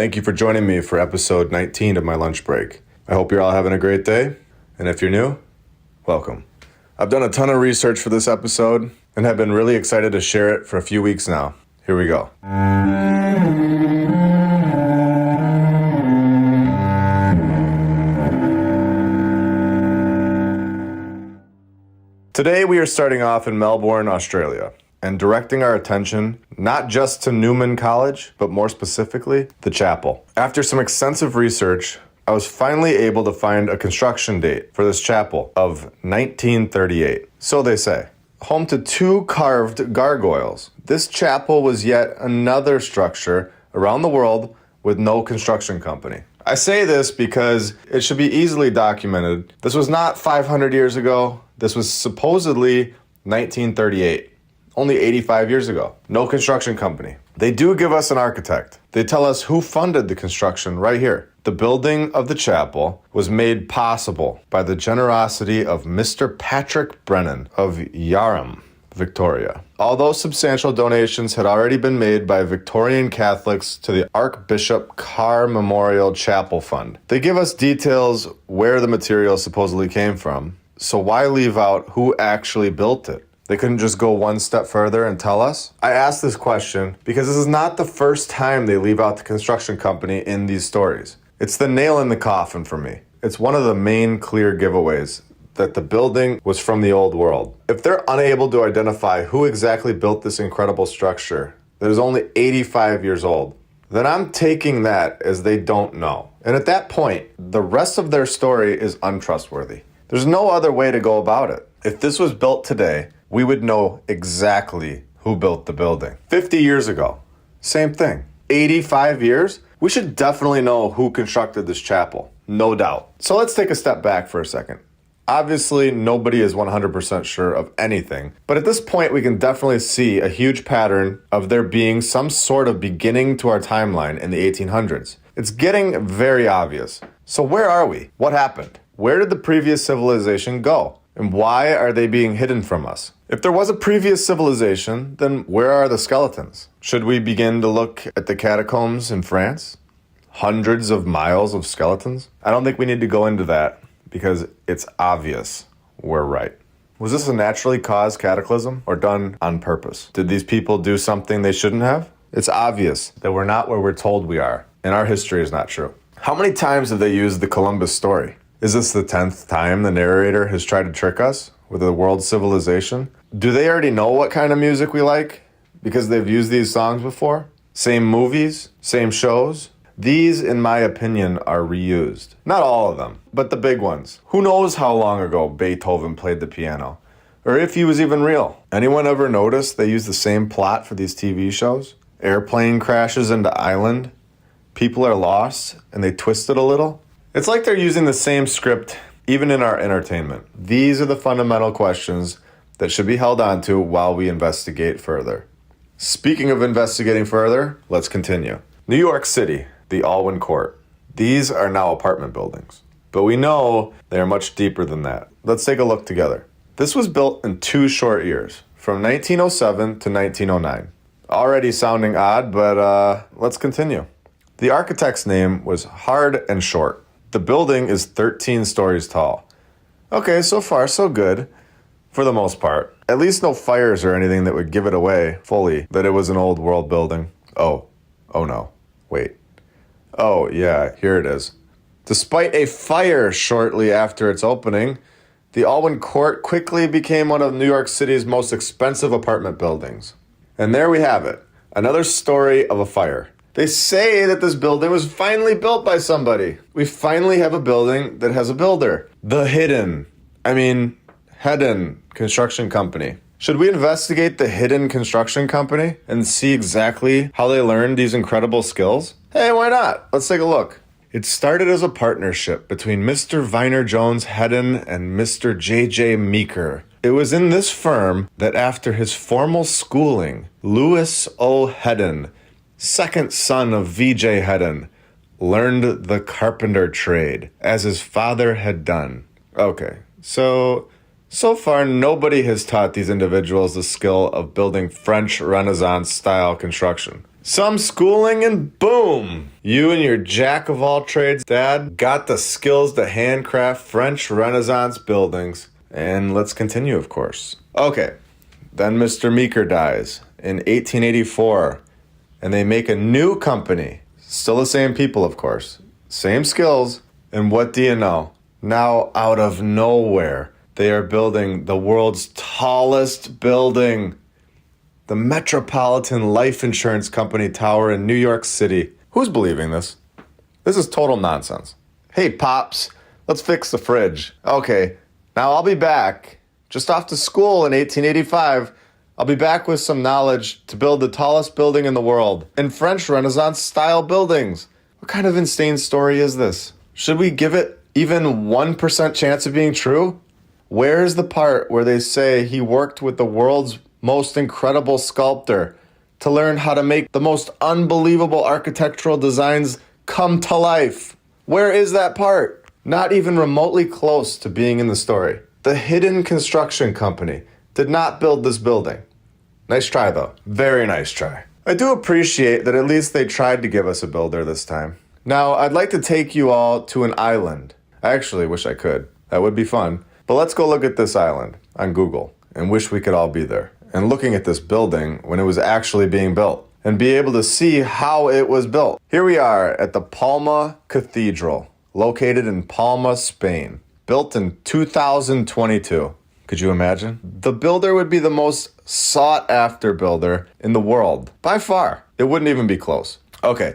Thank you for joining me for episode 19 of my lunch break. I hope you're all having a great day, and if you're new, welcome. I've done a ton of research for this episode and have been really excited to share it for a few weeks now. Here we go. Today we are starting off in Melbourne, Australia, and directing our attention not just to Newman College, but more specifically, the chapel. After some extensive research, I was finally able to find a construction date for this chapel of 1938. So they say. Home to two carved gargoyles, this chapel was yet another structure around the world with no construction company. I say this because it should be easily documented. This was not 500 years ago. This was supposedly 1938, only 85 years ago. No construction company. They do give us an architect. They tell us who funded the construction right here. The building of the chapel was made possible by the generosity of Mr. Patrick Brennan of Yarram, Victoria. Although substantial donations had already been made by Victorian Catholics to the Archbishop Carr Memorial Chapel Fund. They give us details where the material supposedly came from, so why leave out who actually built it? They couldn't just go one step further and tell us? I ask this question because this is not the first time they leave out the construction company in these stories. It's the nail in the coffin for me. It's one of the main clear giveaways that the building was from the old world. If they're unable to identify who exactly built this incredible structure that is only 85 years old, then I'm taking that as they don't know. And at that point, the rest of their story is untrustworthy. There's no other way to go about it. If this was built today, we would know exactly who built the building. 50 years ago, same thing. 85 years? We should definitely know who constructed this chapel, no doubt. So let's take a step back for a second. Obviously, nobody is 100% sure of anything, but at this point, we can definitely see a huge pattern of there being some sort of beginning to our timeline in the 1800s. It's getting very obvious. So where are we? What happened? Where did the previous civilization go? And why are they being hidden from us? If there was a previous civilization, then where are the skeletons? Should we begin to look at the catacombs in France? Hundreds of miles of skeletons? I don't think we need to go into that because it's obvious we're right. Was this a naturally caused cataclysm or done on purpose? Did these people do something they shouldn't have? It's obvious that we're not where we're told we are, and our history is not true. How many times have they used the Columbus story? Is this the 10th time the narrator has tried to trick us with a world civilization? Do they already know what kind of music we like because they've used these songs before? Same movies? Same shows? These, in my opinion, are reused. Not all of them, but the big ones. Who knows how long ago Beethoven played the piano? Or if he was even real? Anyone ever notice they use the same plot for these TV shows? Airplane crashes into island, people are lost, and they twist it a little? It's like they're using the same script even in our entertainment. These are the fundamental questions that should be held on to while we investigate further. Speaking of investigating further, let's continue. New York City, the Alwyn Court. These are now apartment buildings, but we know they are much deeper than that. Let's take a look together. This was built in 2 short years, from 1907 to 1909. Already sounding odd, but let's continue. The architect's name was Hard and Short. The building is 13 stories tall. Okay, so far so good, for the most part. At least no fires or anything that would give it away fully that it was an old world building. Oh no, wait. Oh yeah, here it is. Despite a fire shortly after its opening, the Alwyn Court quickly became one of New York City's most expensive apartment buildings. And there we have it, another story of a fire. They say that this building was finally built by somebody. We finally have a building that has a builder. The Hedden Construction Company. Should we investigate the Hedden Construction Company and see exactly how they learned these incredible skills? Hey, why not? Let's take a look. It started as a partnership between Mr. Viner Jones Hedden and Mr. J.J. Meeker. It was in this firm that after his formal schooling, Louis O. Hedden, second son of V.J. Hedden, learned the carpenter trade, as his father had done. Okay, so far nobody has taught these individuals the skill of building French Renaissance-style construction. Some schooling and boom! You and your jack of all trades dad got the skills to handcraft French Renaissance buildings. And let's continue, of course. Okay, then Mr. Meeker dies in 1884, and they make a new company. Still the same people, of course. Same skills. And what do you know? Now, out of nowhere, they are building the world's tallest building. The Metropolitan Life Insurance Company Tower in New York City. Who's believing this? This is total nonsense. Hey, Pops, let's fix the fridge. Okay, now I'll be back. Just off to school in 1885. I'll be back with some knowledge to build the tallest building in the world. In French Renaissance style buildings. What kind of insane story is this? Should we give it even 1% chance of being true? Where's the part where they say he worked with the world's most incredible sculptor to learn how to make the most unbelievable architectural designs come to life? Where is that part? Not even remotely close to being in the story. The hidden construction company did not build this building. Nice try, though. Very nice try. I do appreciate that at least they tried to give us a builder this time. Now, I'd like to take you all to an island. I actually wish I could. That would be fun. But let's go look at this island on Google and wish we could all be there. And looking at this building when it was actually being built and be able to see how it was built. Here we are at the Palma Cathedral, located in Palma, Spain, built in 2022. Could you imagine? The builder would be the most sought after builder in the world. By far. It wouldn't even be close. Okay,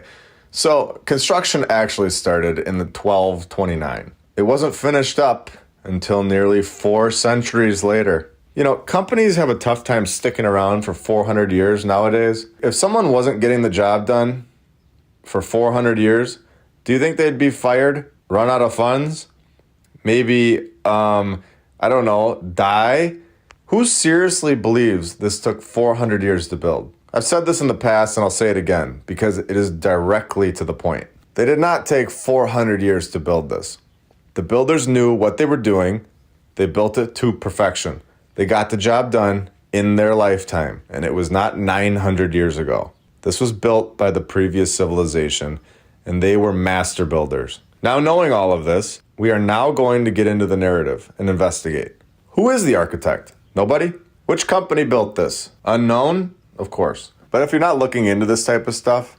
so construction actually started in the 1229. It wasn't finished up until nearly 4 centuries later. You know, companies have a tough time sticking around for 400 years nowadays. If someone wasn't getting the job done for 400 years, do you think they'd be fired, run out of funds, maybe, I don't know, die? Who seriously believes this took 400 years to build? I've said this in the past and I'll say it again because it is directly to the point. They did not take 400 years to build this. The builders knew what they were doing. They built it to perfection. They got the job done in their lifetime, and it was not 900 years ago. This was built by the previous civilization, and they were master builders. Now, knowing all of this, we are now going to get into the narrative and investigate. Who is the architect? Nobody? Which company built this? Unknown? Of course. But if you're not looking into this type of stuff,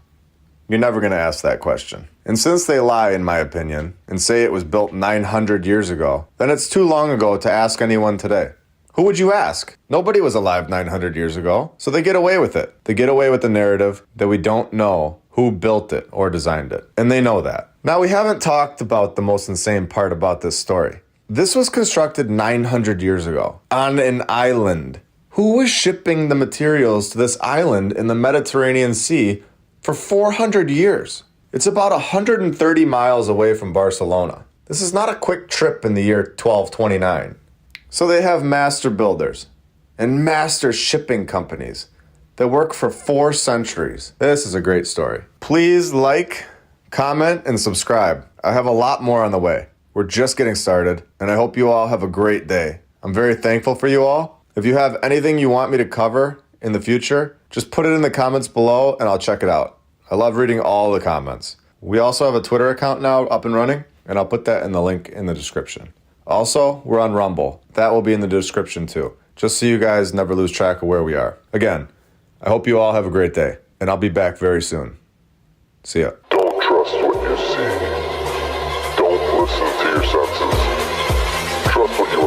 you're never going to ask that question. And since they lie, in my opinion, and say it was built 900 years ago, then it's too long ago to ask anyone today. Who would you ask? Nobody was alive 900 years ago, so they get away with it. They get away with the narrative that we don't know who built it or designed it, and they know that. Now, we haven't talked about the most insane part about this story. This was constructed 900 years ago on an island. Who was shipping the materials to this island in the Mediterranean Sea for 400 years? It's about 130 miles away from Barcelona. This is not a quick trip in the year 1229. So they have master builders and master shipping companies that work for 4 centuries. This is a great story. Please like, comment, and subscribe. I have a lot more on the way. We're just getting started, and I hope you all have a great day. I'm very thankful for you all. If you have anything you want me to cover in the future, just put it in the comments below and I'll check it out. I love reading all the comments. We also have a Twitter account now up and running, and I'll put that in the link in the description. Also, we're on Rumble. That will be in the description too, just so you guys never lose track of where we are. Again, I hope you all have a great day, and I'll be back very soon. See ya. Don't trust what you see. Don't listen to your senses. Trust what you